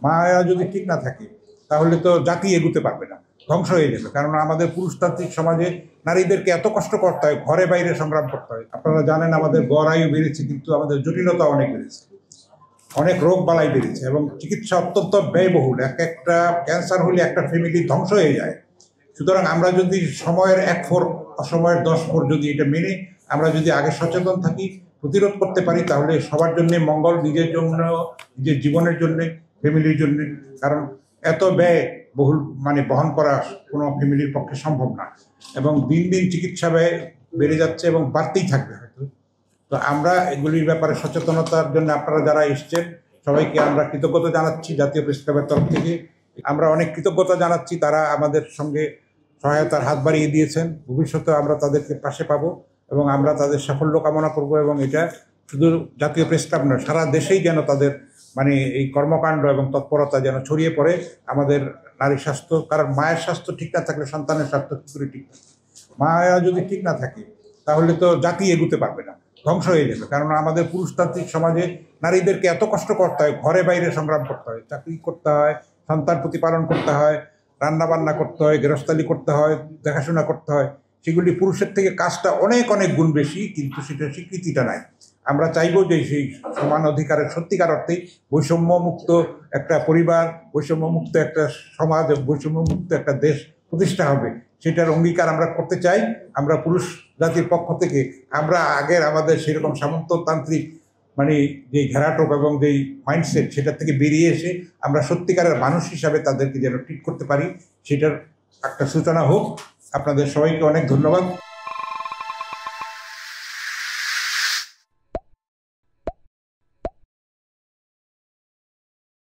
মায়া যদি ঠিক না থাকে তাহলে তো জাতি এগুতে পারবে না, ধ্বংস হয়ে যাবে। কারণ আমাদের পুরুষতান্ত্রিক সমাজে নারীদেরকে এত কষ্ট করতে হয়, ঘরে বাইরে সংগ্রাম করতে হয়। আপনারা জানেন আমাদের গড় আয়ু বেড়েছে, কিন্তু আমাদের জটিলতা অনেক বেড়েছে, অনেক রোগ বালাই বেড়েছে এবং চিকিৎসা অত্যন্ত ব্যয়বহুল। একটা ক্যান্সার হলে একটা ফ্যামিলি ধ্বংস হয়ে যায়। সুতরাং আমরা যদি সময়ের 1/4 অসময়ের 10/4 যদি এটা মেনে আমরা যদি আগে সচেতন থাকি, প্রতিরোধ করতে পারি, তাহলে সবার জন্য মঙ্গল, নিজের জন্য, নিজের জীবনের জন্য, ফ্যামিলির জন্য। কারণ এত ব্যয় বহুল বহন করা কোনো ফ্যামিলির পক্ষে সম্ভব না এবং দিন দিন চিকিৎসা ব্যয় বেড়ে যাচ্ছে এবং বাড়তেই থাকবে হয়তো। তো আমরা এগুলির ব্যাপারে সচেতনতার জন্য আপনারা যারা এসছেন সবাইকে আমরা কৃতজ্ঞতা জানাচ্ছি। জাতীয় প্রেস ক্লাবের তরফ থেকে আমরা অনেক কৃতজ্ঞতা জানাচ্ছি, তারা আমাদের সঙ্গে সহায়তার হাত বাড়িয়ে দিয়েছেন। ভবিষ্যতে আমরা তাদেরকে পাশে পাবো এবং আমরা তাদের সাফল্য কামনা করব এবং এটা শুধু জাতীয় প্রেস ক্লাব নয়, সারা দেশেই যেন তাদের এই কর্মকাণ্ড এবং তৎপরতা যেন ছড়িয়ে পড়ে। আমাদের নারী স্বাস্থ্য, কারণ মায়ের স্বাস্থ্য ঠিক না থাকলে সন্তানের স্বাস্থ্য কি করে ঠিক থাকে? মায়া যদি ঠিক না থাকে তাহলে তো জাতি এগুতে পারবে না, ধ্বংস হয়ে যাবে। কারণ আমাদের পুরুষতান্ত্রিক সমাজে নারীদেরকে এত কষ্ট করতে হয়, ঘরে বাইরে সংগ্রাম করতে হয়, চাকরি করতে হয়, সন্তান প্রতিপালন করতে হয়, রান্না বান্না করতে হয়, গৃহস্থালি করতে হয়, দেখাশোনা করতে হয়। সেগুলি পুরুষের থেকে কাজটা অনেক অনেক গুণ বেশি, কিন্তু সেটা স্বীকৃতিটা নাই। আমরা চাইবো যে সেই সমান অধিকারের সত্যিকার অর্থেই বৈষম্যমুক্ত একটা পরিবার, বৈষম্যমুক্ত একটা সমাজ, বৈষম্যমুক্ত একটা দেশ প্রতিষ্ঠা হবে, সেটার অঙ্গীকার আমরা করতে চাই। আমরা পুরুষ জাতির পক্ষ থেকে আমরা আগের আমাদের সেরকম সামন্ততান্ত্রিক যে ঘেরাটোপ এবং যেই মাইন্ডসেট, সেটা থেকে বেরিয়ে এসে আমরা সত্যিকারের মানুষ হিসাবে তাদেরকে যেন ট্রিট করতে পারি, সেটার একটা সূচনা হোক। আপনাদের সবাইকে অনেক ধন্যবাদ।